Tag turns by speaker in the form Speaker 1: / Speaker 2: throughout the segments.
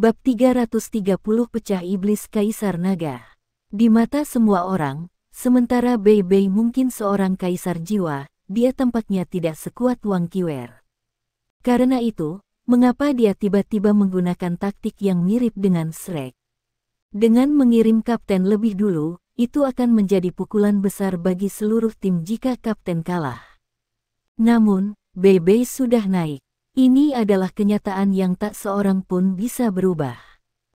Speaker 1: Bab 330 Pecah Iblis Kaisar Naga. Di mata semua orang, sementara Bei Bei mungkin seorang kaisar jiwa, dia tampaknya tidak sekuat Wang Qiwer. Karena itu, mengapa dia tiba-tiba menggunakan taktik yang mirip dengan Shrek? Dengan mengirim kapten lebih dulu, itu akan menjadi pukulan besar bagi seluruh tim jika kapten kalah. Namun, Bei Bei sudah naik. Ini adalah kenyataan yang tak seorang pun bisa berubah.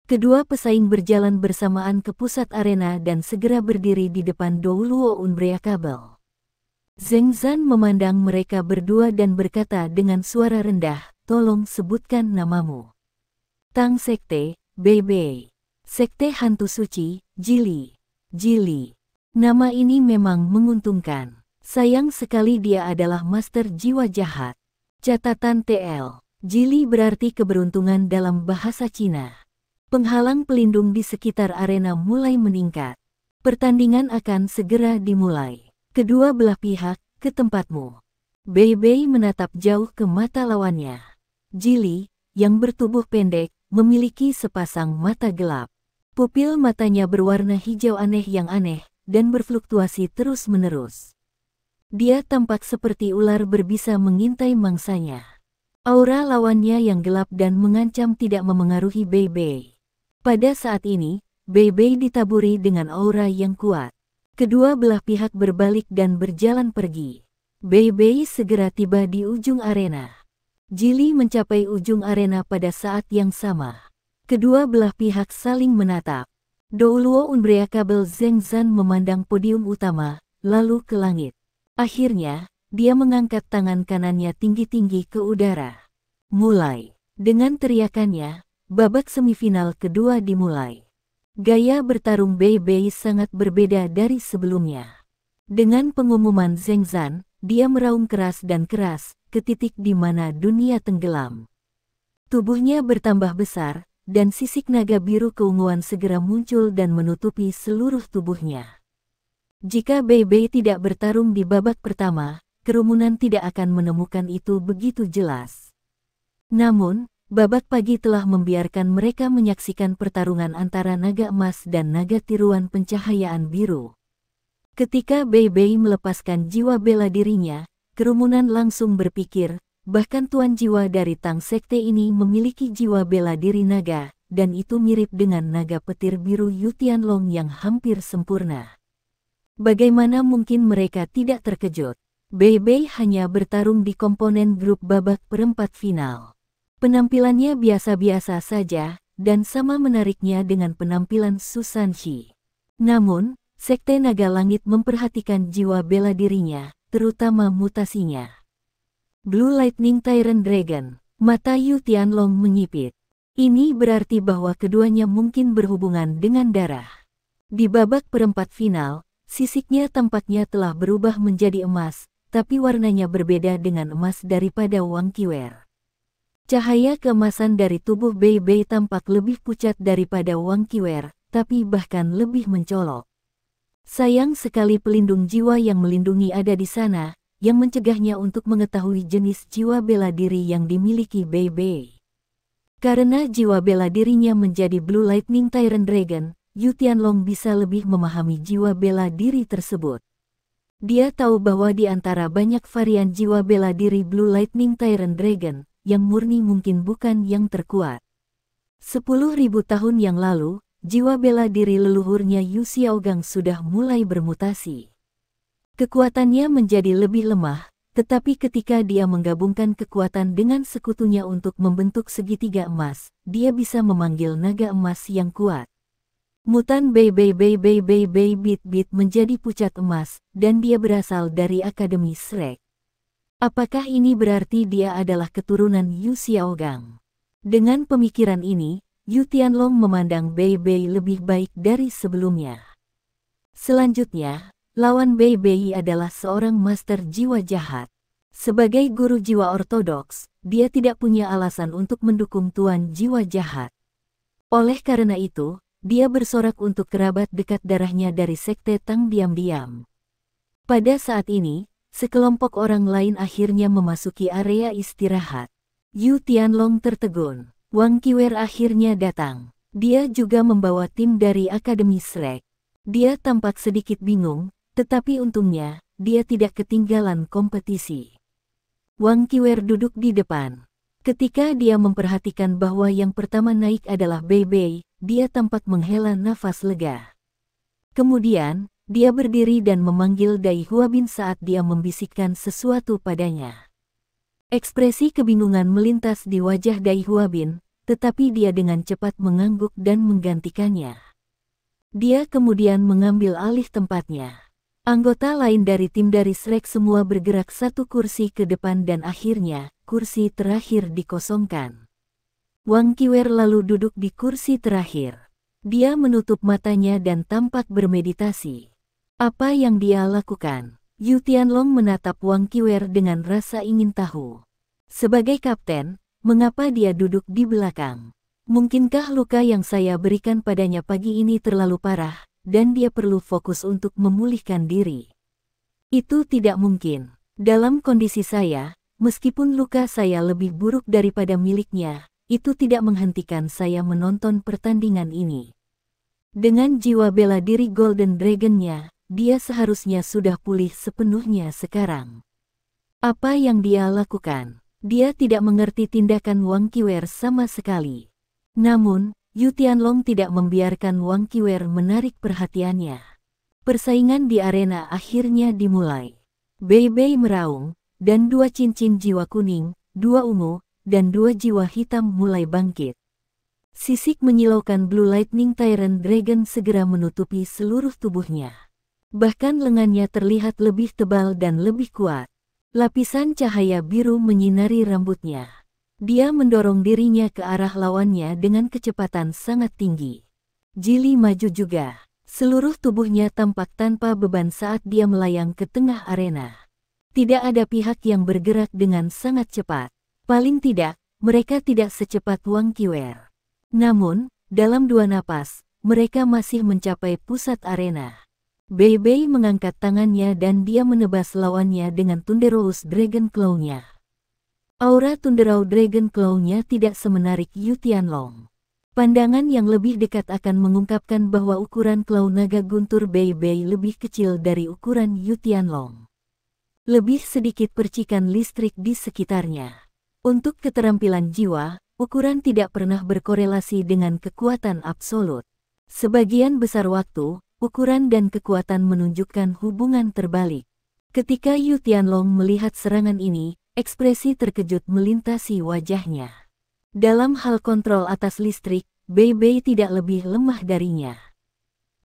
Speaker 1: Kedua pesaing berjalan bersamaan ke pusat arena dan segera berdiri di depan Douluo Unbreakable. Zheng Zan memandang mereka berdua dan berkata dengan suara rendah, "Tolong sebutkan namamu." Tang Sekte, Bei Bei. Sekte Hantu Suci, Jili. Jili. Nama ini memang menguntungkan. Sayang sekali dia adalah master jiwa jahat. Catatan TL. Jili berarti keberuntungan dalam bahasa Cina. Penghalang pelindung di sekitar arena mulai meningkat. Pertandingan akan segera dimulai. Kedua belah pihak, ke tempatmu. Bei Bei menatap jauh ke mata lawannya. Jili, yang bertubuh pendek, memiliki sepasang mata gelap. Pupil matanya berwarna hijau aneh yang aneh, dan berfluktuasi terus-menerus. Dia tampak seperti ular berbisa mengintai mangsanya. Aura lawannya yang gelap dan mengancam tidak memengaruhi Bei Bei. Pada saat ini, Bei Bei ditaburi dengan aura yang kuat. Kedua belah pihak berbalik dan berjalan pergi. Bei Bei segera tiba di ujung arena. Jili mencapai ujung arena pada saat yang sama. Kedua belah pihak saling menatap. Douluo Unbreakable Zheng Zan memandang podium utama, lalu ke langit. Akhirnya, dia mengangkat tangan kanannya tinggi-tinggi ke udara. Mulai. Dengan teriakannya, babak semifinal kedua dimulai. Gaya bertarung Bei Bei sangat berbeda dari sebelumnya. Dengan pengumuman Zheng Zan, dia meraung keras dan keras, ke titik di mana dunia tenggelam. Tubuhnya bertambah besar, dan sisik naga biru keunguan segera muncul dan menutupi seluruh tubuhnya. Jika Bei Bei tidak bertarung di babak pertama, kerumunan tidak akan menemukan itu begitu jelas. Namun, babak pagi telah membiarkan mereka menyaksikan pertarungan antara naga emas dan naga tiruan pencahayaan biru. Ketika Bei Bei melepaskan jiwa bela dirinya, kerumunan langsung berpikir, bahkan tuan jiwa dari Tang Sekte ini memiliki jiwa bela diri naga, dan itu mirip dengan naga petir biru Yu Tianlong yang hampir sempurna. Bagaimana mungkin mereka tidak terkejut? Bei Bei hanya bertarung di komponen grup babak perempat final. Penampilannya biasa-biasa saja, dan sama menariknya dengan penampilan Su Sanxi. Namun, Sekte Naga Langit memperhatikan jiwa bela dirinya, terutama mutasinya. Blue Lightning Tyrant Dragon, mata Yu Tianlong menyipit. Ini berarti bahwa keduanya mungkin berhubungan dengan darah. Di babak perempat final, sisiknya tampaknya telah berubah menjadi emas, tapi warnanya berbeda dengan emas daripada Wang Qiwer. Cahaya keemasan dari tubuh Bei Bei tampak lebih pucat daripada Wang Qiwer, tapi bahkan lebih mencolok. Sayang sekali pelindung jiwa yang melindungi ada di sana, yang mencegahnya untuk mengetahui jenis jiwa bela diri yang dimiliki Bei Bei. Karena jiwa bela dirinya menjadi Blue Lightning Tyrant Dragon, Yu Tianlong bisa lebih memahami jiwa bela diri tersebut. Dia tahu bahwa di antara banyak varian jiwa bela diri Blue Lightning Tyrant Dragon, yang murni mungkin bukan yang terkuat. 10.000 tahun yang lalu, jiwa bela diri leluhurnya Yu Xiaogang sudah mulai bermutasi. Kekuatannya menjadi lebih lemah, tetapi ketika dia menggabungkan kekuatan dengan sekutunya untuk membentuk segitiga emas, dia bisa memanggil naga emas yang kuat. Mutan Bei Bei Bei Bei Bei Bei Bit Bit menjadi pucat emas, dan dia berasal dari Akademi Shrek. Apakah ini berarti dia adalah keturunan Yu Xiaogang? Dengan pemikiran ini, Yu Tianlong memandang Bei Bei lebih baik dari sebelumnya. Selanjutnya, lawan Bei Bei adalah seorang master jiwa jahat. Sebagai guru jiwa ortodoks, dia tidak punya alasan untuk mendukung tuan jiwa jahat. Oleh karena itu, dia bersorak untuk kerabat dekat darahnya dari Sekte Tang diam-diam. Pada saat ini, sekelompok orang lain akhirnya memasuki area istirahat. Yu Tianlong tertegun. Wang Qiwer akhirnya datang. Dia juga membawa tim dari Akademi Shrek. Dia tampak sedikit bingung, tetapi untungnya, dia tidak ketinggalan kompetisi. Wang Qiwer duduk di depan. Ketika dia memperhatikan bahwa yang pertama naik adalah Bei Bei, dia tampak menghela nafas lega. Kemudian, dia berdiri dan memanggil Dai Huabin saat dia membisikkan sesuatu padanya. Ekspresi kebingungan melintas di wajah Dai Huabin, tetapi dia dengan cepat mengangguk dan menggantikannya. Dia kemudian mengambil alih tempatnya. Anggota lain dari tim dari Shrek semua bergerak satu kursi ke depan dan akhirnya, kursi terakhir dikosongkan. Wang Qiwer lalu duduk di kursi terakhir. Dia menutup matanya dan tampak bermeditasi. Apa yang dia lakukan? Yu Tianlong menatap Wang Qiwer dengan rasa ingin tahu. Sebagai kapten, mengapa dia duduk di belakang? Mungkinkah luka yang saya berikan padanya pagi ini terlalu parah, dan dia perlu fokus untuk memulihkan diri? Itu tidak mungkin. Dalam kondisi saya, meskipun luka saya lebih buruk daripada miliknya, itu tidak menghentikan saya menonton pertandingan ini. Dengan jiwa bela diri Golden Dragon-nya, dia seharusnya sudah pulih sepenuhnya sekarang. Apa yang dia lakukan? Dia tidak mengerti tindakan Wang Qiwer sama sekali. Namun, Yu Tianlong tidak membiarkan Wang Qiwer menarik perhatiannya. Persaingan di arena akhirnya dimulai. Bei Bei meraung, dan 2 cincin jiwa kuning, 2 ungu, dan 2 jiwa hitam mulai bangkit. Sisik menyilaukan Blue Lightning Tyrant Dragon segera menutupi seluruh tubuhnya. Bahkan lengannya terlihat lebih tebal dan lebih kuat. Lapisan cahaya biru menyinari rambutnya. Dia mendorong dirinya ke arah lawannya dengan kecepatan sangat tinggi. Jili maju juga. Seluruh tubuhnya tampak tanpa beban saat dia melayang ke tengah arena. Tidak ada pihak yang bergerak dengan sangat cepat. Paling tidak, mereka tidak secepat Wang Qiwer. Namun, dalam 2 napas, mereka masih mencapai pusat arena. Bei Bei mengangkat tangannya dan dia menebas lawannya dengan Thunderous Dragon Claw-nya. Aura Thunderous Dragon Claw-nya tidak semenarik Yu Tianlong. Pandangan yang lebih dekat akan mengungkapkan bahwa ukuran claw naga guntur Bei Bei lebih kecil dari ukuran Yu Tianlong. Lebih sedikit percikan listrik di sekitarnya. Untuk keterampilan jiwa, ukuran tidak pernah berkorelasi dengan kekuatan absolut. Sebagian besar waktu, ukuran dan kekuatan menunjukkan hubungan terbalik. Ketika Yu Tianlong melihat serangan ini, ekspresi terkejut melintasi wajahnya. Dalam hal kontrol atas listrik, Bei Bei tidak lebih lemah darinya.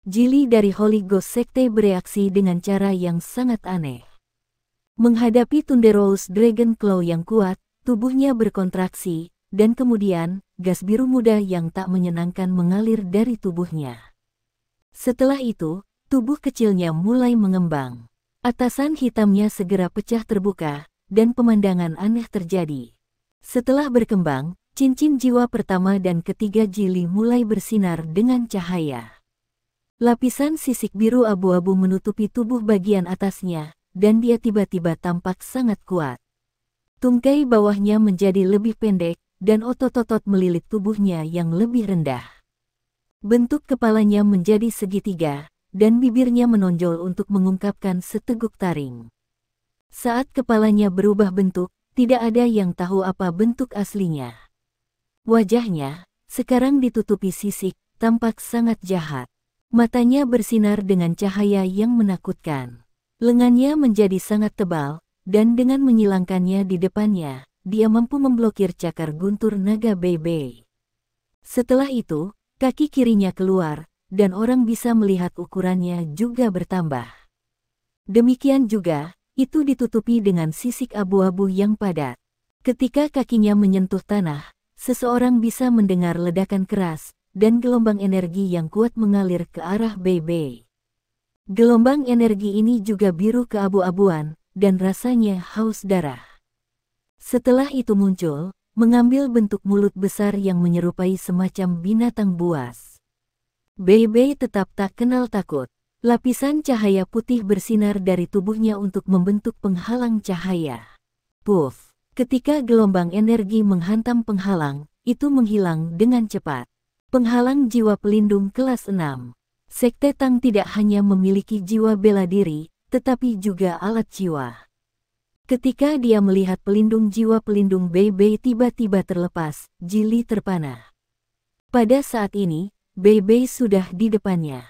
Speaker 1: Jili dari Holy Ghost Sekte bereaksi dengan cara yang sangat aneh. Menghadapi Thunderous Dragon Claw yang kuat, tubuhnya berkontraksi, dan kemudian, gas biru muda yang tak menyenangkan mengalir dari tubuhnya. Setelah itu, tubuh kecilnya mulai mengembang. Atasan hitamnya segera pecah terbuka, dan pemandangan aneh terjadi. Setelah berkembang, cincin jiwa pertama dan ketiga Jili mulai bersinar dengan cahaya. Lapisan sisik biru abu-abu menutupi tubuh bagian atasnya, dan dia tiba-tiba tampak sangat kuat. Tungkai bawahnya menjadi lebih pendek, dan otot-otot melilit tubuhnya yang lebih rendah. Bentuk kepalanya menjadi segitiga, dan bibirnya menonjol untuk mengungkapkan seteguk taring. Saat kepalanya berubah bentuk, tidak ada yang tahu apa bentuk aslinya. Wajahnya, sekarang ditutupi sisik, tampak sangat jahat. Matanya bersinar dengan cahaya yang menakutkan. Lengannya menjadi sangat tebal, dan dengan menyilangkannya di depannya, dia mampu memblokir cakar guntur naga Bei Bei. Setelah itu, kaki kirinya keluar, dan orang bisa melihat ukurannya juga bertambah. Demikian juga, itu ditutupi dengan sisik abu-abu yang padat. Ketika kakinya menyentuh tanah, seseorang bisa mendengar ledakan keras, dan gelombang energi yang kuat mengalir ke arah Bei Bei. Gelombang energi ini juga biru keabu-abuan, dan rasanya haus darah. Setelah itu muncul, mengambil bentuk mulut besar yang menyerupai semacam binatang buas. Bei Bei tetap tak kenal takut. Lapisan cahaya putih bersinar dari tubuhnya untuk membentuk penghalang cahaya. Puff! Ketika gelombang energi menghantam penghalang, itu menghilang dengan cepat. Penghalang jiwa pelindung kelas 6. Sekte Tang tidak hanya memiliki jiwa bela diri, tetapi juga alat jiwa. Ketika dia melihat pelindung jiwa pelindung Bei Bei tiba-tiba terlepas, Jili terpana. Pada saat ini, Bei Bei sudah di depannya.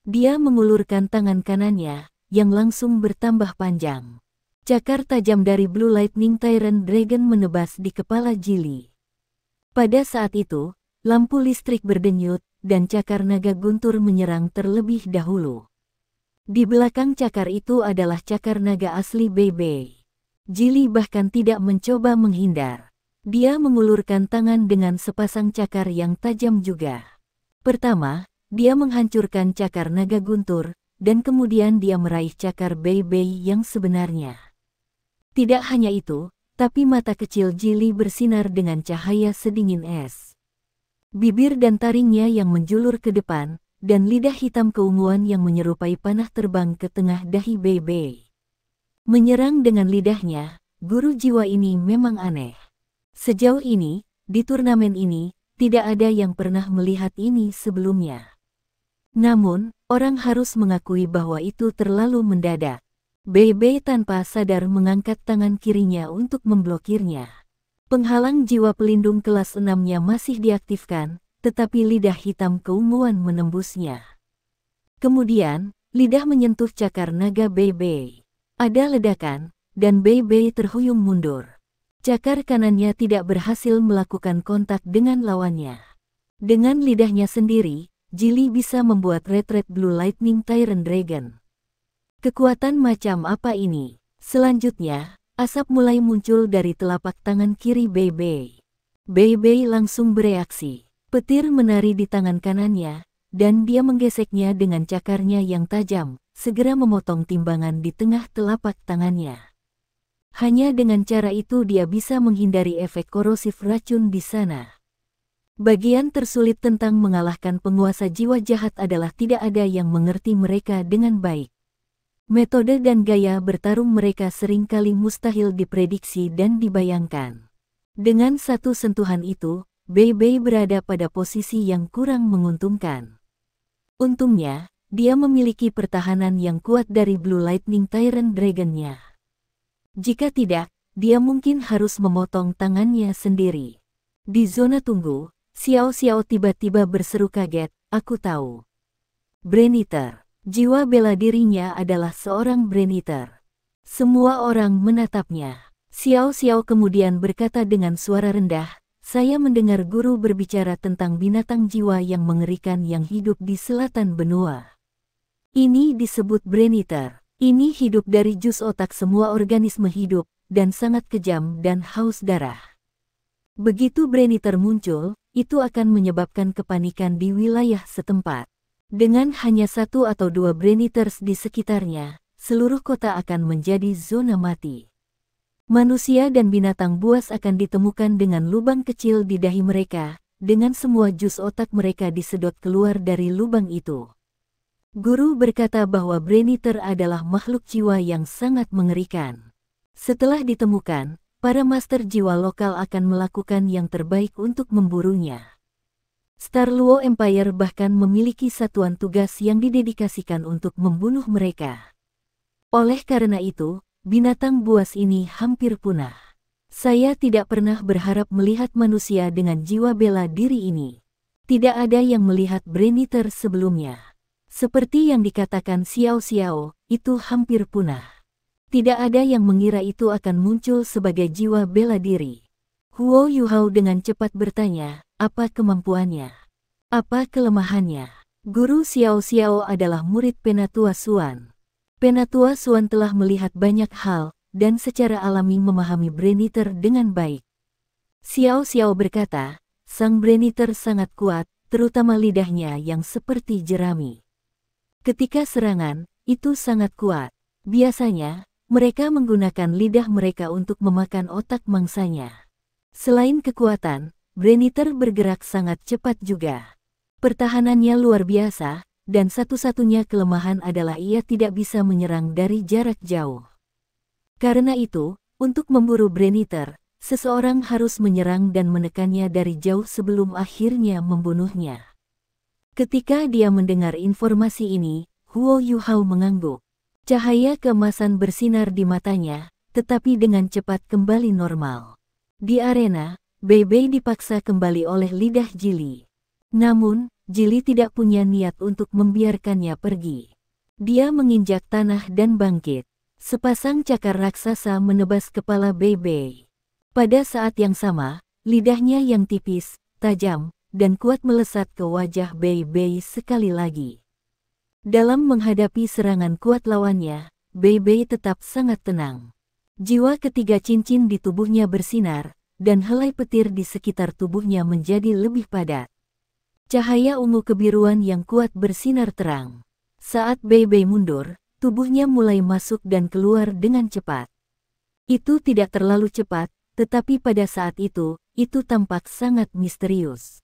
Speaker 1: Dia mengulurkan tangan kanannya, yang langsung bertambah panjang. Cakar tajam dari Blue Lightning Tyrant Dragon menebas di kepala Jili. Pada saat itu, lampu listrik berdenyut, dan cakar naga guntur menyerang terlebih dahulu. Di belakang cakar itu adalah cakar naga asli Bei Bei. Jili bahkan tidak mencoba menghindar. Dia mengulurkan tangan dengan sepasang cakar yang tajam juga. Pertama, dia menghancurkan cakar naga guntur, dan kemudian dia meraih cakar Bei Bei yang sebenarnya. Tidak hanya itu, tapi mata kecil Jili bersinar dengan cahaya sedingin es. Bibir dan taringnya yang menjulur ke depan, dan lidah hitam keunguan yang menyerupai panah terbang ke tengah dahi Bei Bei. Menyerang dengan lidahnya, guru jiwa ini memang aneh. Sejauh ini, di turnamen ini, tidak ada yang pernah melihat ini sebelumnya. Namun, orang harus mengakui bahwa itu terlalu mendadak. Bei Bei tanpa sadar mengangkat tangan kirinya untuk memblokirnya. Penghalang jiwa pelindung kelas 6-nya masih diaktifkan, tetapi lidah hitam keunguan menembusnya. Kemudian, lidah menyentuh cakar naga Bei Bei. Ada ledakan, dan Bei Bei terhuyung mundur. Cakar kanannya tidak berhasil melakukan kontak dengan lawannya. Dengan lidahnya sendiri, Jili bisa membuat retret Blue Lightning Tyrant Dragon. Kekuatan macam apa ini? Selanjutnya, asap mulai muncul dari telapak tangan kiri Bei Bei. Bei Bei langsung bereaksi. Petir menari di tangan kanannya, dan dia menggeseknya dengan cakarnya yang tajam, segera memotong timbangan di tengah telapak tangannya. Hanya dengan cara itu dia bisa menghindari efek korosif racun di sana. Bagian tersulit tentang mengalahkan penguasa jiwa jahat adalah tidak ada yang mengerti mereka dengan baik. Metode dan gaya bertarung mereka seringkali mustahil diprediksi dan dibayangkan. Dengan satu sentuhan itu, Bei Bei berada pada posisi yang kurang menguntungkan. Untungnya, dia memiliki pertahanan yang kuat dari Blue Lightning Tyrant Dragon-nya. Jika tidak, dia mungkin harus memotong tangannya sendiri. Di zona tunggu, Xiao Xiao tiba-tiba berseru kaget, "Aku tahu." Brain Eater. Jiwa bela dirinya adalah seorang Brain Eater. Semua orang menatapnya. Xiao Xiao kemudian berkata dengan suara rendah, "Saya mendengar guru berbicara tentang binatang jiwa yang mengerikan yang hidup di selatan benua. Ini disebut Brain Eater. Ini hidup dari jus otak semua organisme hidup, dan sangat kejam dan haus darah. Begitu Brain Eater muncul, itu akan menyebabkan kepanikan di wilayah setempat. Dengan hanya satu atau dua Brain Eaters di sekitarnya, seluruh kota akan menjadi zona mati. Manusia dan binatang buas akan ditemukan dengan lubang kecil di dahi mereka, dengan semua jus otak mereka disedot keluar dari lubang itu." Guru berkata bahwa Brain Eater adalah makhluk jiwa yang sangat mengerikan. Setelah ditemukan, para master jiwa lokal akan melakukan yang terbaik untuk memburunya. Star Luo Empire bahkan memiliki satuan tugas yang didedikasikan untuk membunuh mereka. Oleh karena itu, binatang buas ini hampir punah. Saya tidak pernah berharap melihat manusia dengan jiwa bela diri ini. Tidak ada yang melihat Brain Eater sebelumnya. Seperti yang dikatakan Xiao Xiao, itu hampir punah. Tidak ada yang mengira itu akan muncul sebagai jiwa bela diri. Huo Yuhao dengan cepat bertanya, "Apa kemampuannya? Apa kelemahannya?" Guru Xiao Xiao adalah murid Penatua Xuan. Penatua Xuan telah melihat banyak hal, dan secara alami memahami Brain Eater dengan baik. Xiao Xiao berkata, "Sang Brain Eater sangat kuat, terutama lidahnya yang seperti jerami. Ketika serangan, itu sangat kuat. Biasanya, mereka menggunakan lidah mereka untuk memakan otak mangsanya. Selain kekuatan, Brain Eater bergerak sangat cepat juga. Pertahanannya luar biasa, dan satu-satunya kelemahan adalah ia tidak bisa menyerang dari jarak jauh. Karena itu, untuk memburu Brain Eater, seseorang harus menyerang dan menekannya dari jauh sebelum akhirnya membunuhnya. Ketika dia mendengar informasi ini, Huo Yuhao mengangguk. Cahaya keemasan bersinar di matanya, tetapi dengan cepat kembali normal. Di arena, Bei Bei dipaksa kembali oleh lidah Jili. Namun, Jili tidak punya niat untuk membiarkannya pergi. Dia menginjak tanah dan bangkit. Sepasang cakar raksasa menebas kepala Bei Bei. Pada saat yang sama, lidahnya yang tipis, tajam, dan kuat melesat ke wajah Bei Bei sekali lagi. Dalam menghadapi serangan kuat lawannya, Bei Bei tetap sangat tenang. Jiwa ketiga cincin di tubuhnya bersinar, dan helai petir di sekitar tubuhnya menjadi lebih padat. Cahaya ungu kebiruan yang kuat bersinar terang. Saat Bei Bei mundur, tubuhnya mulai masuk dan keluar dengan cepat. Itu tidak terlalu cepat, tetapi pada saat itu tampak sangat misterius.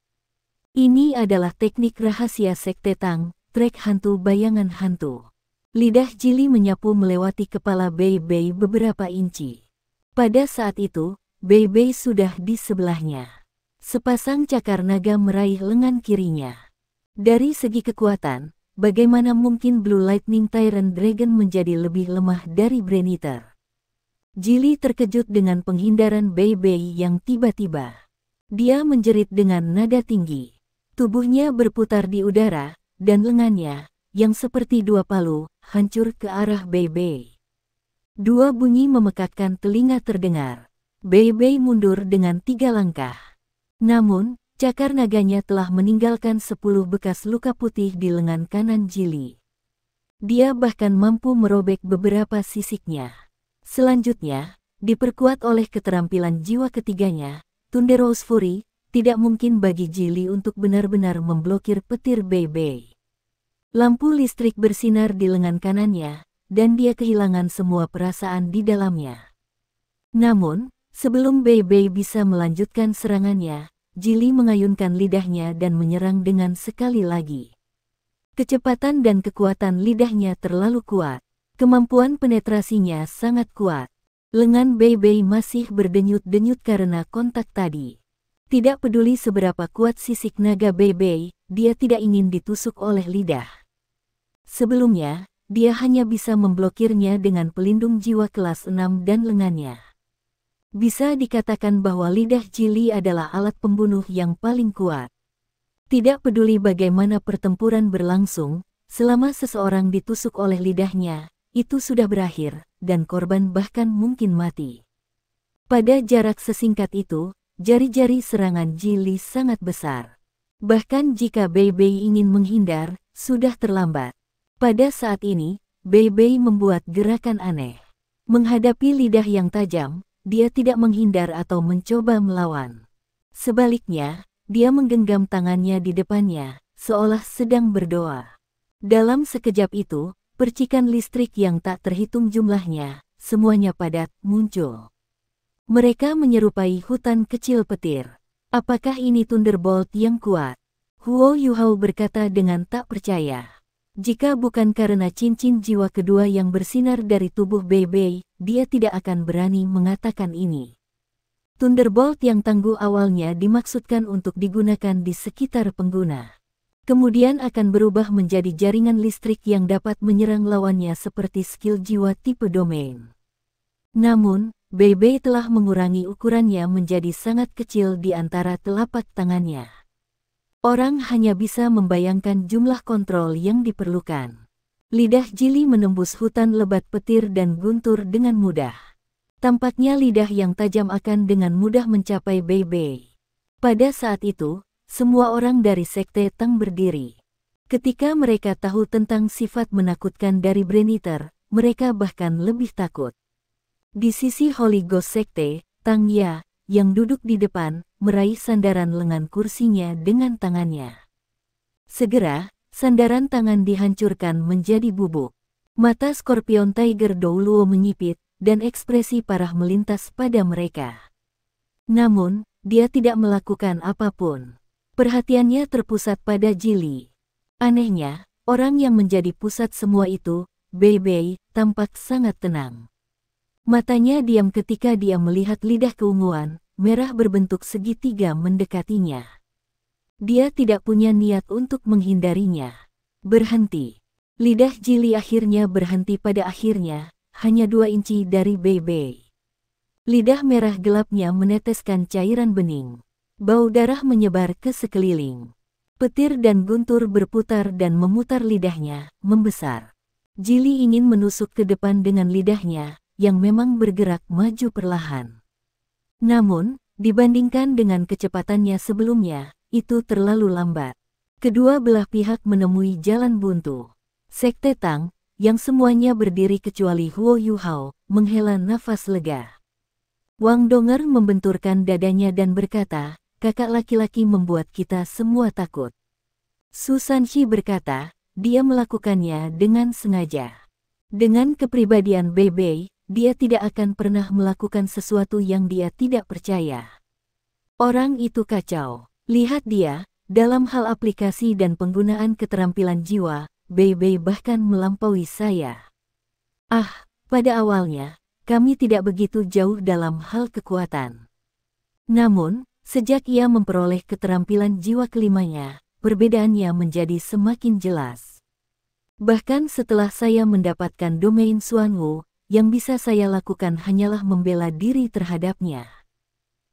Speaker 1: Ini adalah teknik rahasia Sekte Tang, trek hantu bayangan hantu. Lidah Jili menyapu melewati kepala Bei Bei beberapa inci. Pada saat itu, Bei Bei sudah di sebelahnya. Sepasang cakar naga meraih lengan kirinya. Dari segi kekuatan, bagaimana mungkin Blue Lightning Tyrant Dragon menjadi lebih lemah dari Brain Eater? Jili terkejut dengan penghindaran Bei Bei yang tiba-tiba. Dia menjerit dengan nada tinggi. Tubuhnya berputar di udara, dan lengannya, yang seperti dua palu, hancur ke arah Bei Bei. Dua bunyi memekakkan telinga terdengar. Bei Bei mundur dengan 3 langkah. Namun, cakar naganya telah meninggalkan 10 bekas luka putih di lengan kanan Jili. Dia bahkan mampu merobek beberapa sisiknya. Selanjutnya, diperkuat oleh keterampilan jiwa ketiganya, Thunderous Fury, tidak mungkin bagi Jili untuk benar-benar memblokir petir Bei Bei. Lampu listrik bersinar di lengan kanannya, dan dia kehilangan semua perasaan di dalamnya. Namun, sebelum Bei Bei bisa melanjutkan serangannya, Jili mengayunkan lidahnya dan menyerang dengan sekali lagi. Kecepatan dan kekuatan lidahnya terlalu kuat. Kemampuan penetrasinya sangat kuat. Lengan Bei Bei masih berdenyut-denyut karena kontak tadi. Tidak peduli seberapa kuat sisik naga Bei Bei, dia tidak ingin ditusuk oleh lidah. Sebelumnya, dia hanya bisa memblokirnya dengan pelindung jiwa kelas 6 dan lengannya. Bisa dikatakan bahwa lidah Jili adalah alat pembunuh yang paling kuat. Tidak peduli bagaimana pertempuran berlangsung, selama seseorang ditusuk oleh lidahnya, itu sudah berakhir, dan korban bahkan mungkin mati. Pada jarak sesingkat itu, jari-jari serangan Jili sangat besar. Bahkan jika Bei Bei ingin menghindar, sudah terlambat. Pada saat ini, Bei Bei membuat gerakan aneh. Menghadapi lidah yang tajam, dia tidak menghindar atau mencoba melawan. Sebaliknya, dia menggenggam tangannya di depannya, seolah sedang berdoa. Dalam sekejap itu, percikan listrik yang tak terhitung jumlahnya, semuanya padat, muncul. Mereka menyerupai hutan kecil petir. Apakah ini Thunderbolt yang kuat? Huo Yuhao berkata dengan tak percaya. Jika bukan karena cincin jiwa kedua yang bersinar dari tubuh Bei Bei, dia tidak akan berani mengatakan ini. Thunderbolt yang tangguh awalnya dimaksudkan untuk digunakan di sekitar pengguna. Kemudian akan berubah menjadi jaringan listrik yang dapat menyerang lawannya seperti skill jiwa tipe domain. Namun, Bei Bei telah mengurangi ukurannya menjadi sangat kecil di antara telapak tangannya. Orang hanya bisa membayangkan jumlah kontrol yang diperlukan. Lidah Jili menembus hutan lebat petir dan guntur dengan mudah. Tampaknya lidah yang tajam akan dengan mudah mencapai Bei Bei. Pada saat itu, semua orang dari Sekte Tang berdiri. Ketika mereka tahu tentang sifat menakutkan dari Brain Eater, mereka bahkan lebih takut. Di sisi Holy Ghost Sekte, Tang Ya, yang duduk di depan, meraih sandaran lengan kursinya dengan tangannya. Segera, sandaran tangan dihancurkan menjadi bubuk. Mata Scorpion Tiger Douluo menyipit, dan ekspresi parah melintas pada mereka. Namun, dia tidak melakukan apapun. Perhatiannya terpusat pada Jili. Anehnya, orang yang menjadi pusat semua itu, Bei Bei, tampak sangat tenang. Matanya diam ketika dia melihat lidah keunguan, merah berbentuk segitiga mendekatinya. Dia tidak punya niat untuk menghindarinya. Berhenti. Lidah Jili akhirnya berhenti pada akhirnya, hanya 2 inci dari Bei Bei. Lidah merah gelapnya meneteskan cairan bening. Bau darah menyebar ke sekeliling. Petir dan guntur berputar dan memutar lidahnya, membesar. Jili ingin menusuk ke depan dengan lidahnya, yang memang bergerak maju perlahan. Namun, dibandingkan dengan kecepatannya sebelumnya, itu terlalu lambat. Kedua belah pihak menemui jalan buntu. Sekte Tang, yang semuanya berdiri kecuali Huo Yuhao, menghela nafas lega. Wang Donger membenturkan dadanya dan berkata, kakak laki-laki membuat kita semua takut. Su Sanxi berkata, dia melakukannya dengan sengaja. Dengan kepribadian Bei Bei, dia tidak akan pernah melakukan sesuatu yang dia tidak percaya. Orang itu kacau. Lihat dia, dalam hal aplikasi dan penggunaan keterampilan jiwa, Bei Bei bahkan melampaui saya. Pada awalnya, kami tidak begitu jauh dalam hal kekuatan. Namun, sejak ia memperoleh keterampilan jiwa kelimanya, perbedaannya menjadi semakin jelas. Bahkan setelah saya mendapatkan domain Xuanwu, yang bisa saya lakukan hanyalah membela diri terhadapnya.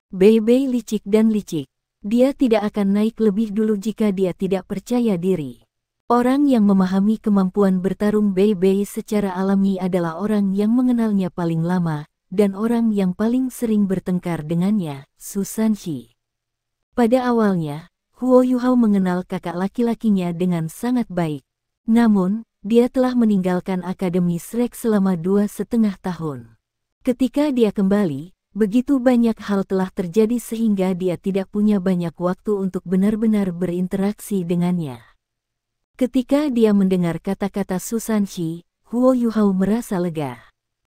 Speaker 1: Bei Bei licik dan licik. Dia tidak akan naik lebih dulu jika dia tidak percaya diri. Orang yang memahami kemampuan bertarung Bei Bei secara alami adalah orang yang mengenalnya paling lama, dan orang yang paling sering bertengkar dengannya, Su Sanxi. Pada awalnya, Huo Yuhao mengenal kakak laki-lakinya dengan sangat baik. Namun, dia telah meninggalkan Akademi Shrek selama 2,5 tahun. Ketika dia kembali, begitu banyak hal telah terjadi sehingga dia tidak punya banyak waktu untuk benar-benar berinteraksi dengannya. Ketika dia mendengar kata-kata Su Sanxi, Huo Yuhao merasa lega.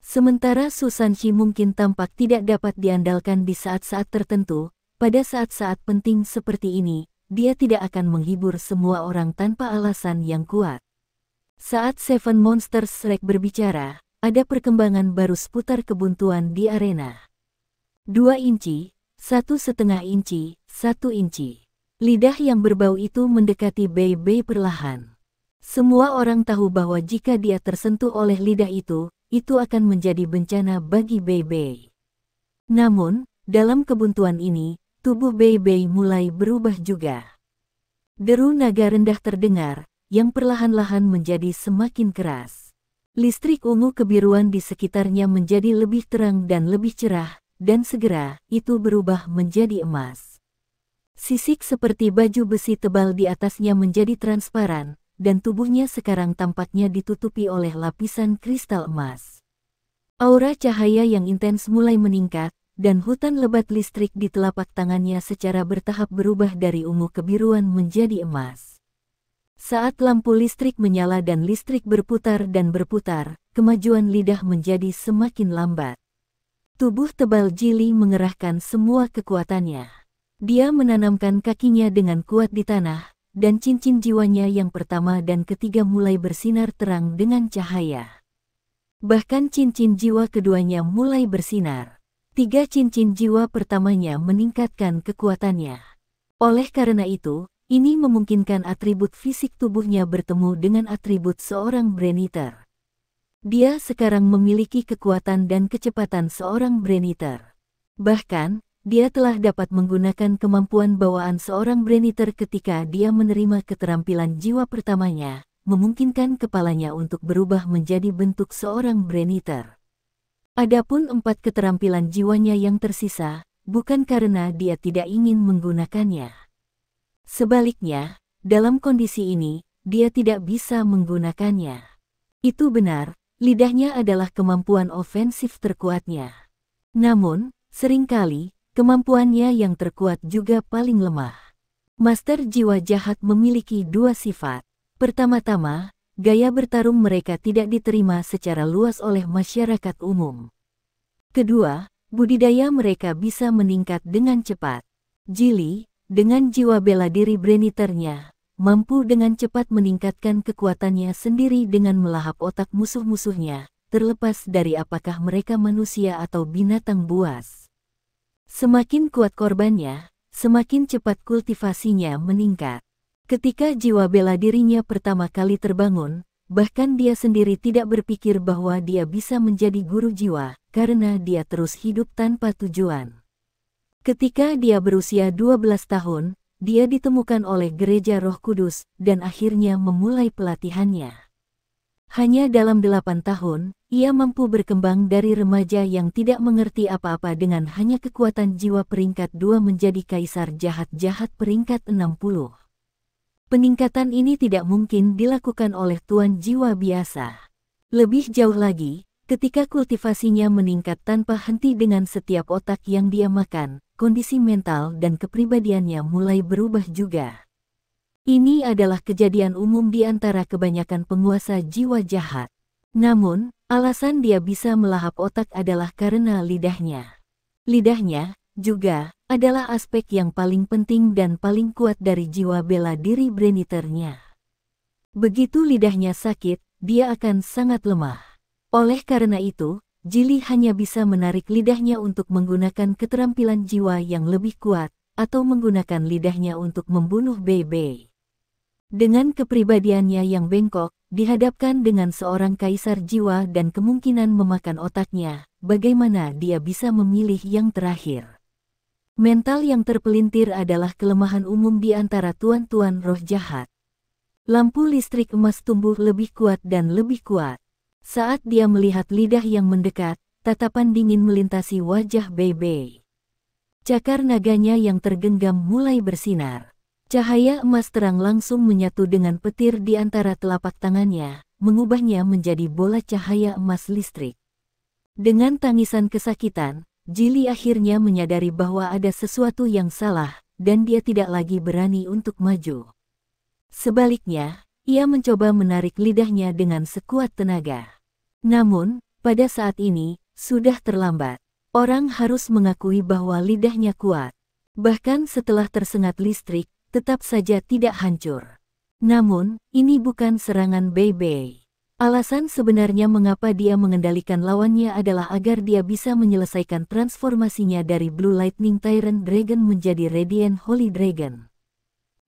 Speaker 1: Sementara Su Sanxi mungkin tampak tidak dapat diandalkan di saat-saat tertentu, pada saat-saat penting seperti ini, dia tidak akan menghibur semua orang tanpa alasan yang kuat. Saat Seven Monsters Shrek berbicara, ada perkembangan baru seputar kebuntuan di arena. 2 inci, 1,5 inci, 1 inci. Lidah yang berbau itu mendekati Bei Bei perlahan. Semua orang tahu bahwa jika dia tersentuh oleh lidah itu akan menjadi bencana bagi Bei Bei. Namun, dalam kebuntuan ini, tubuh Bei Bei mulai berubah juga. Deru naga rendah terdengar, yang perlahan-lahan menjadi semakin keras. Listrik ungu kebiruan di sekitarnya menjadi lebih terang dan lebih cerah, dan segera, itu berubah menjadi emas. Sisik seperti baju besi tebal di atasnya menjadi transparan, dan tubuhnya sekarang tampaknya ditutupi oleh lapisan kristal emas. Aura cahaya yang intens mulai meningkat, dan hutan lebat listrik di telapak tangannya secara bertahap berubah dari ungu kebiruan menjadi emas. Saat lampu listrik menyala dan listrik berputar dan berputar, kemajuan lidah menjadi semakin lambat. Tubuh tebal Jili mengerahkan semua kekuatannya. Dia menanamkan kakinya dengan kuat di tanah, dan cincin jiwanya yang pertama dan ketiga mulai bersinar terang dengan cahaya. Bahkan cincin jiwa keduanya mulai bersinar. 3 cincin jiwa pertamanya meningkatkan kekuatannya. Oleh karena itu, ini memungkinkan atribut fisik tubuhnya bertemu dengan atribut seorang Brain Eater. Dia sekarang memiliki kekuatan dan kecepatan seorang Brain Eater. Bahkan, dia telah dapat menggunakan kemampuan bawaan seorang Brain Eater ketika dia menerima keterampilan jiwa pertamanya, memungkinkan kepalanya untuk berubah menjadi bentuk seorang Brain Eater. Adapun 4 keterampilan jiwanya yang tersisa, bukan karena dia tidak ingin menggunakannya. Sebaliknya, dalam kondisi ini, dia tidak bisa menggunakannya. Itu benar, lidahnya adalah kemampuan ofensif terkuatnya. Namun, seringkali, kemampuannya yang terkuat juga paling lemah. Master jiwa jahat memiliki 2 sifat. Pertama-tama, gaya bertarung mereka tidak diterima secara luas oleh masyarakat umum. Kedua, budidaya mereka bisa meningkat dengan cepat. Jili, dengan jiwa bela diri Brain Eater-nya, mampu dengan cepat meningkatkan kekuatannya sendiri dengan melahap otak musuh-musuhnya, terlepas dari apakah mereka manusia atau binatang buas. Semakin kuat korbannya, semakin cepat kultivasinya meningkat. Ketika jiwa bela dirinya pertama kali terbangun, bahkan dia sendiri tidak berpikir bahwa dia bisa menjadi guru jiwa, karena dia terus hidup tanpa tujuan. Ketika dia berusia 12 tahun, dia ditemukan oleh Gereja Roh Kudus, dan akhirnya memulai pelatihannya. Hanya dalam 8 tahun, ia mampu berkembang dari remaja yang tidak mengerti apa-apa dengan hanya kekuatan jiwa peringkat 2 menjadi kaisar jahat-jahat peringkat 60. Peningkatan ini tidak mungkin dilakukan oleh tuan jiwa biasa. Lebih jauh lagi, ketika kultivasinya meningkat tanpa henti dengan setiap otak yang dia makan, kondisi mental dan kepribadiannya mulai berubah juga. Ini adalah kejadian umum di antara kebanyakan penguasa jiwa jahat. Namun, alasan dia bisa melahap otak adalah karena lidahnya. Lidahnya, juga, adalah aspek yang paling penting dan paling kuat dari jiwa bela diri Brainetternya. Begitu lidahnya sakit, dia akan sangat lemah. Oleh karena itu, Jili hanya bisa menarik lidahnya untuk menggunakan keterampilan jiwa yang lebih kuat, atau menggunakan lidahnya untuk membunuh Bei. Dengan kepribadiannya yang bengkok, dihadapkan dengan seorang kaisar jiwa dan kemungkinan memakan otaknya, bagaimana dia bisa memilih yang terakhir? Mental yang terpelintir adalah kelemahan umum di antara tuan-tuan roh jahat. Lampu listrik emas tumbuh lebih kuat dan lebih kuat. Saat dia melihat lidah yang mendekat, tatapan dingin melintasi wajah Bei. Cakar naganya yang tergenggam mulai bersinar. Cahaya emas terang langsung menyatu dengan petir di antara telapak tangannya, mengubahnya menjadi bola cahaya emas listrik. Dengan tangisan kesakitan, Jili akhirnya menyadari bahwa ada sesuatu yang salah, dan dia tidak lagi berani untuk maju. Sebaliknya, ia mencoba menarik lidahnya dengan sekuat tenaga. Namun, pada saat ini, sudah terlambat. Orang harus mengakui bahwa lidahnya kuat. Bahkan setelah tersengat listrik, tetap saja tidak hancur. Namun, ini bukan serangan Bei. Alasan sebenarnya mengapa dia mengendalikan lawannya adalah agar dia bisa menyelesaikan transformasinya dari Blue Lightning Tyrant Dragon menjadi Radiant Holy Dragon.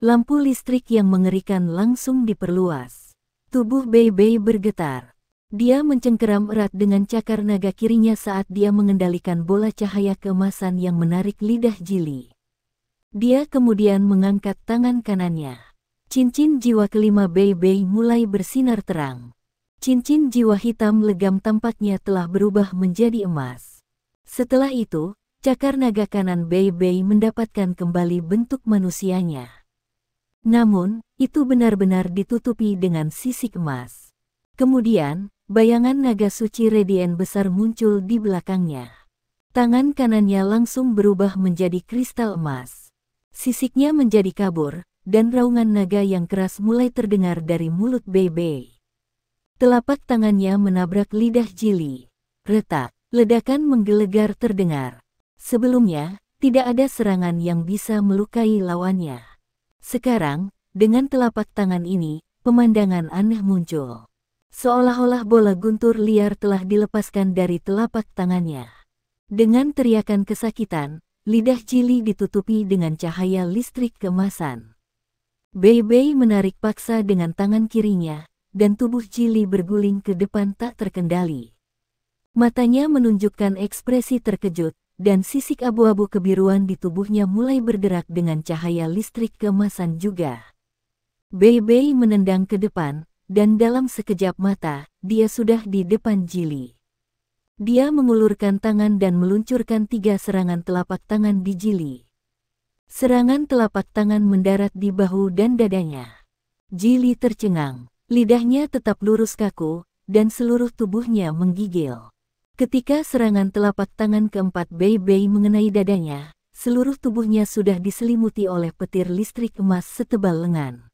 Speaker 1: Lampu listrik yang mengerikan langsung diperluas. Tubuh Bei bergetar. Dia mencengkeram erat dengan cakar naga kirinya saat dia mengendalikan bola cahaya keemasan yang menarik lidah Jili. Dia kemudian mengangkat tangan kanannya. Cincin jiwa kelima Bei mulai bersinar terang. Cincin jiwa hitam legam tampaknya telah berubah menjadi emas. Setelah itu, cakar naga kanan Bei mendapatkan kembali bentuk manusianya. Namun, itu benar-benar ditutupi dengan sisik emas. Kemudian, bayangan naga suci Radiant besar muncul di belakangnya. Tangan kanannya langsung berubah menjadi kristal emas. Sisiknya menjadi kabur, dan raungan naga yang keras mulai terdengar dari mulut Bei. Telapak tangannya menabrak lidah Jili. Retak, ledakan menggelegar terdengar. Sebelumnya, tidak ada serangan yang bisa melukai lawannya. Sekarang, dengan telapak tangan ini, pemandangan aneh muncul. Seolah-olah bola guntur liar telah dilepaskan dari telapak tangannya. Dengan teriakan kesakitan, lidah Jili ditutupi dengan cahaya listrik keemasan. Bei menarik paksa dengan tangan kirinya, dan tubuh Jili berguling ke depan tak terkendali. Matanya menunjukkan ekspresi terkejut, dan sisik abu-abu kebiruan di tubuhnya mulai bergerak dengan cahaya listrik keemasan juga. Bei menendang ke depan, dan dalam sekejap mata, dia sudah di depan Jili. Dia mengulurkan tangan dan meluncurkan 3 serangan telapak tangan di Jili. Serangan telapak tangan mendarat di bahu dan dadanya. Jili tercengang, lidahnya tetap lurus kaku, dan seluruh tubuhnya menggigil. Ketika serangan telapak tangan keempat Bei mengenai dadanya, seluruh tubuhnya sudah diselimuti oleh petir listrik emas setebal lengan.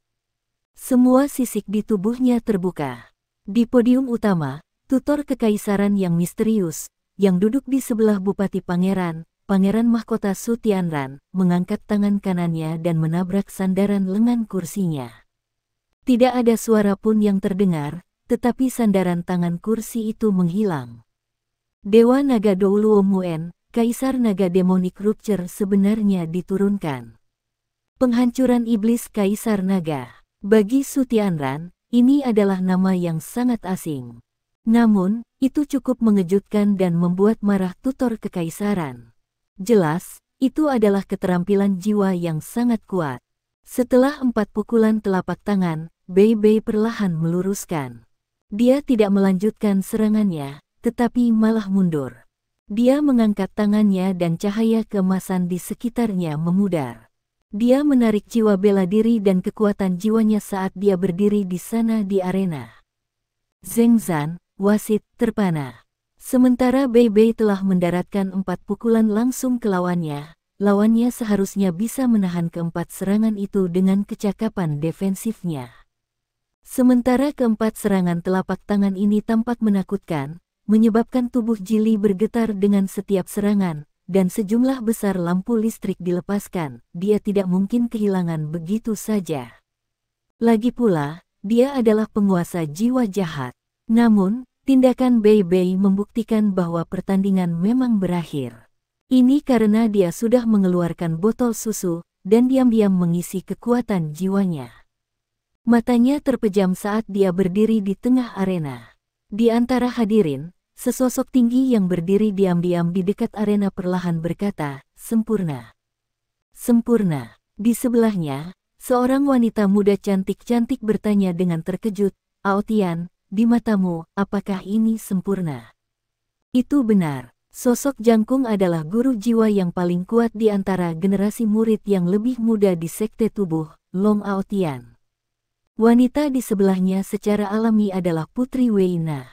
Speaker 1: Semua sisik di tubuhnya terbuka. Di podium utama, tutor kekaisaran yang misterius, yang duduk di sebelah Bupati Pangeran Mahkota Su Tianran, mengangkat tangan kanannya dan menabrak sandaran lengan kursinya. Tidak ada suara pun yang terdengar, tetapi sandaran tangan kursi itu menghilang. Dewa Naga Douluo Muen, Kaisar Naga Demonic Rupture sebenarnya diturunkan. Penghancuran Iblis Kaisar Naga. Bagi Su Tianran, ini adalah nama yang sangat asing. Namun, itu cukup mengejutkan dan membuat marah tutor kekaisaran. Jelas, itu adalah keterampilan jiwa yang sangat kuat. Setelah 4 pukulan telapak tangan, Bei Bei perlahan meluruskan. Dia tidak melanjutkan serangannya, tetapi malah mundur. Dia mengangkat tangannya dan cahaya keemasan di sekitarnya memudar. Dia menarik jiwa bela diri dan kekuatan jiwanya saat dia berdiri di sana di arena. Zheng Zan, wasit, terpana. Sementara Bei Bei telah mendaratkan 4 pukulan langsung ke lawannya, lawannya seharusnya bisa menahan keempat serangan itu dengan kecakapan defensifnya. Sementara keempat serangan telapak tangan ini tampak menakutkan, menyebabkan tubuh Jili bergetar dengan setiap serangan, dan sejumlah besar lampu listrik dilepaskan. Dia tidak mungkin kehilangan begitu saja. Lagi pula, dia adalah penguasa jiwa jahat. Namun, tindakan Bei Bei membuktikan bahwa pertandingan memang berakhir. Ini karena dia sudah mengeluarkan botol susu, dan diam-diam mengisi kekuatan jiwanya. Matanya terpejam saat dia berdiri di tengah arena. Di antara hadirin, sesosok tinggi yang berdiri diam-diam di dekat arena perlahan berkata, "Sempurna. Sempurna." Di sebelahnya, seorang wanita muda cantik-cantik bertanya dengan terkejut, "Ao Tian, di matamu, apakah ini sempurna?" Itu benar. Sosok Jangkung adalah guru jiwa yang paling kuat di antara generasi murid yang lebih muda di Sekte Tubuh, Long Ao Tian. Wanita di sebelahnya secara alami adalah Putri Wei Na.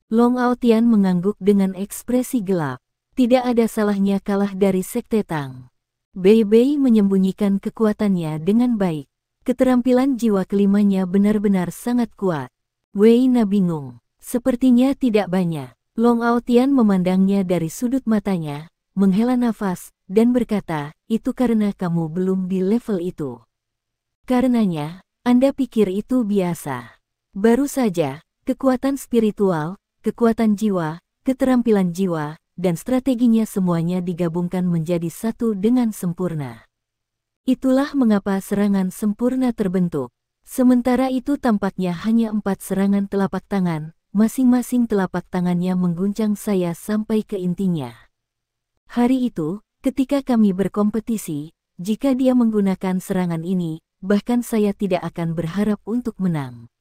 Speaker 1: Long Ao Tian mengangguk dengan ekspresi gelap. Tidak ada salahnya kalah dari Sekte Tang. Bei Bei menyembunyikan kekuatannya dengan baik. Keterampilan jiwa kelimanya benar-benar sangat kuat. Wei Na bingung. Sepertinya tidak banyak. Long Ao Tian memandangnya dari sudut matanya, menghela nafas, dan berkata, "Itu karena kamu belum di level itu. Karenanya, Anda pikir itu biasa. Baru saja, kekuatan spiritual, kekuatan jiwa, keterampilan jiwa, dan strateginya semuanya digabungkan menjadi satu dengan sempurna. Itulah mengapa serangan sempurna terbentuk. Sementara itu tampaknya hanya 4 serangan telapak tangan, masing-masing telapak tangannya mengguncang saya sampai ke intinya. Hari itu, ketika kami berkompetisi, jika dia menggunakan serangan ini, bahkan saya tidak akan berharap untuk menang.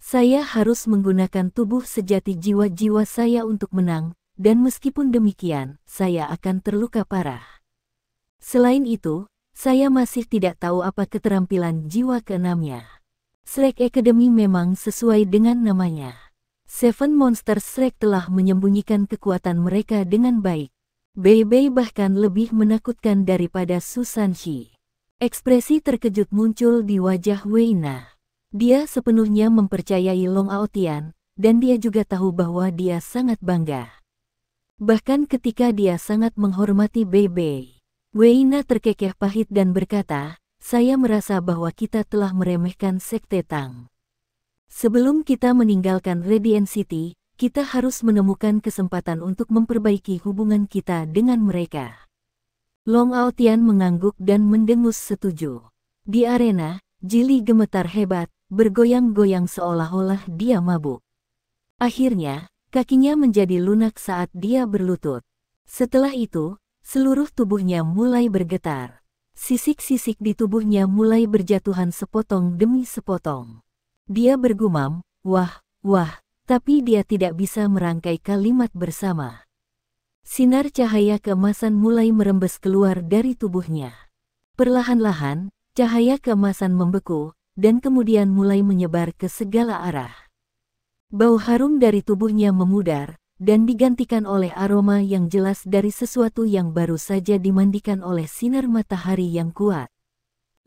Speaker 1: Saya harus menggunakan tubuh sejati jiwa-jiwa saya untuk menang, dan meskipun demikian, saya akan terluka parah. Selain itu, saya masih tidak tahu apa keterampilan jiwa keenamnya. Shrek Academy memang sesuai dengan namanya. Seven Monsters Shrek telah menyembunyikan kekuatan mereka dengan baik. Bei Bei bahkan lebih menakutkan daripada Su Sanxi. Ekspresi terkejut muncul di wajah Wei Na. Dia sepenuhnya mempercayai Long Ao Tian, dan dia juga tahu bahwa dia sangat bangga. Bahkan ketika dia sangat menghormati Bei Bei, Wei Na terkekeh pahit dan berkata, "Saya merasa bahwa kita telah meremehkan Sekte Tang. Sebelum kita meninggalkan Radiant City, kita harus menemukan kesempatan untuk memperbaiki hubungan kita dengan mereka." Long Ao Tian mengangguk dan mendengus setuju. Di arena, Jili gemetar hebat, bergoyang-goyang seolah-olah dia mabuk. Akhirnya, kakinya menjadi lunak saat dia berlutut. Setelah itu, seluruh tubuhnya mulai bergetar. Sisik-sisik di tubuhnya mulai berjatuhan sepotong demi sepotong. Dia bergumam, "Wah, wah," tapi dia tidak bisa merangkai kalimat bersama. Sinar cahaya keemasan mulai merembes keluar dari tubuhnya. Perlahan-lahan, cahaya keemasan membeku, dan kemudian mulai menyebar ke segala arah. Bau harum dari tubuhnya memudar, dan digantikan oleh aroma yang jelas dari sesuatu yang baru saja dimandikan oleh sinar matahari yang kuat.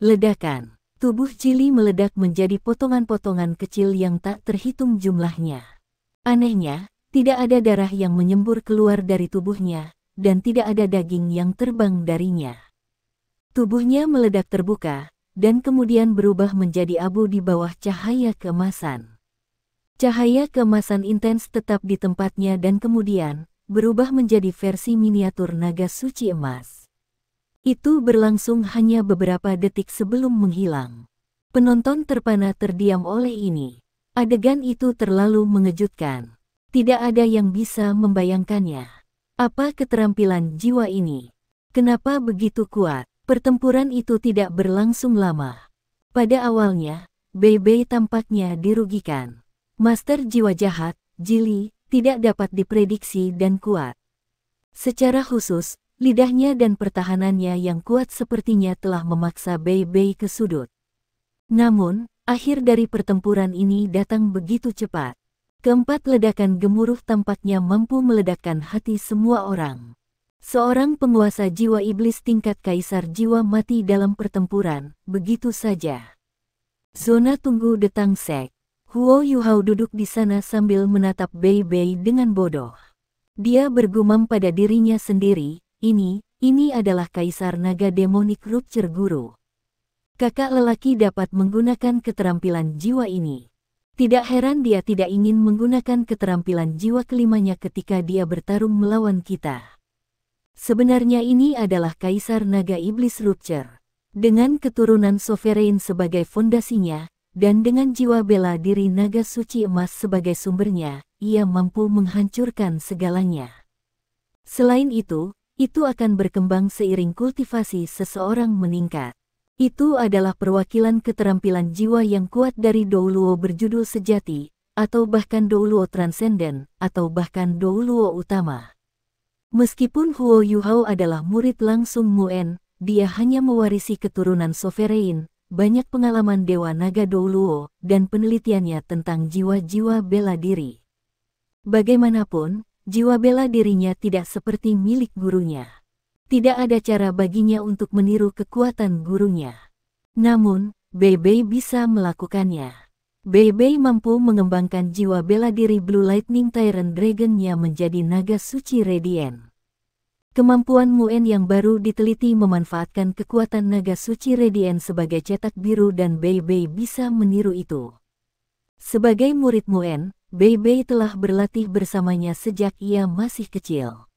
Speaker 1: Ledakan. Tubuh Jili meledak menjadi potongan-potongan kecil yang tak terhitung jumlahnya. Anehnya, tidak ada darah yang menyembur keluar dari tubuhnya, dan tidak ada daging yang terbang darinya. Tubuhnya meledak terbuka, dan kemudian berubah menjadi abu di bawah cahaya keemasan. Cahaya keemasan intens tetap di tempatnya dan kemudian berubah menjadi versi miniatur naga suci emas. Itu berlangsung hanya beberapa detik sebelum menghilang. Penonton terpana terdiam oleh ini. Adegan itu terlalu mengejutkan. Tidak ada yang bisa membayangkannya. Apa keterampilan jiwa ini? Kenapa begitu kuat? Pertempuran itu tidak berlangsung lama. Pada awalnya, Bei Bei tampaknya dirugikan. Master jiwa jahat, Jili, tidak dapat diprediksi dan kuat. Secara khusus, lidahnya dan pertahanannya yang kuat sepertinya telah memaksa Bei Bei ke sudut. Namun, akhir dari pertempuran ini datang begitu cepat. Keempat ledakan gemuruh tampaknya mampu meledakkan hati semua orang. Seorang penguasa jiwa iblis tingkat kaisar jiwa mati dalam pertempuran, begitu saja. Zona tunggu Detang Sek. Huo Yuhao duduk di sana sambil menatap Bei Bei dengan bodoh. Dia bergumam pada dirinya sendiri, ini adalah Kaisar Naga Demonic Rupture Guru. Kakak lelaki dapat menggunakan keterampilan jiwa ini. Tidak heran dia tidak ingin menggunakan keterampilan jiwa kelimanya ketika dia bertarung melawan kita. Sebenarnya ini adalah Kaisar Naga Iblis Rupture. Dengan keturunan Sovereign sebagai fondasinya, dan dengan jiwa bela diri naga suci emas sebagai sumbernya, ia mampu menghancurkan segalanya. Selain itu akan berkembang seiring kultivasi seseorang meningkat. Itu adalah perwakilan keterampilan jiwa yang kuat dari Douluo berjudul sejati, atau bahkan Douluo transenden, atau bahkan Douluo utama. Meskipun Huo Yuhao adalah murid langsung Muen, dia hanya mewarisi keturunan Sovereign, banyak pengalaman Dewa Naga Douluo, dan penelitiannya tentang jiwa-jiwa bela diri. Bagaimanapun, jiwa bela dirinya tidak seperti milik gurunya. Tidak ada cara baginya untuk meniru kekuatan gurunya. Namun, Bei Bei bisa melakukannya. Bei Bei mampu mengembangkan jiwa bela diri Blue Lightning Tyrant Dragon-nya menjadi naga suci Radiant. Kemampuan Muen yang baru diteliti memanfaatkan kekuatan naga suci Radiant sebagai cetak biru dan Bei Bei bisa meniru itu. Sebagai murid Muen, Bei Bei telah berlatih bersamanya sejak ia masih kecil.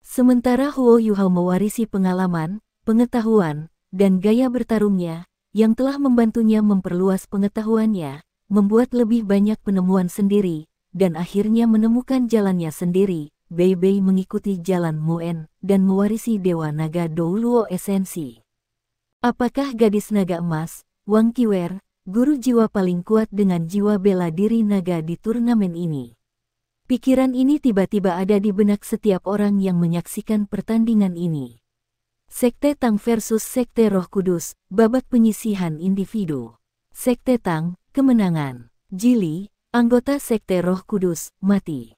Speaker 1: Sementara Huo Yuhao mewarisi pengalaman, pengetahuan, dan gaya bertarungnya, yang telah membantunya memperluas pengetahuannya, membuat lebih banyak penemuan sendiri, dan akhirnya menemukan jalannya sendiri. Bei Bei mengikuti jalan Muen dan mewarisi Dewa Naga Douluo esensi. Apakah gadis naga emas, Wang Qiwer, guru jiwa paling kuat dengan jiwa bela diri naga di turnamen ini? Pikiran ini tiba-tiba ada di benak setiap orang yang menyaksikan pertandingan ini. Sekte Tang versus Sekte Roh Kudus, babak penyisihan individu. Sekte Tang, kemenangan. Jili, anggota Sekte Roh Kudus, mati.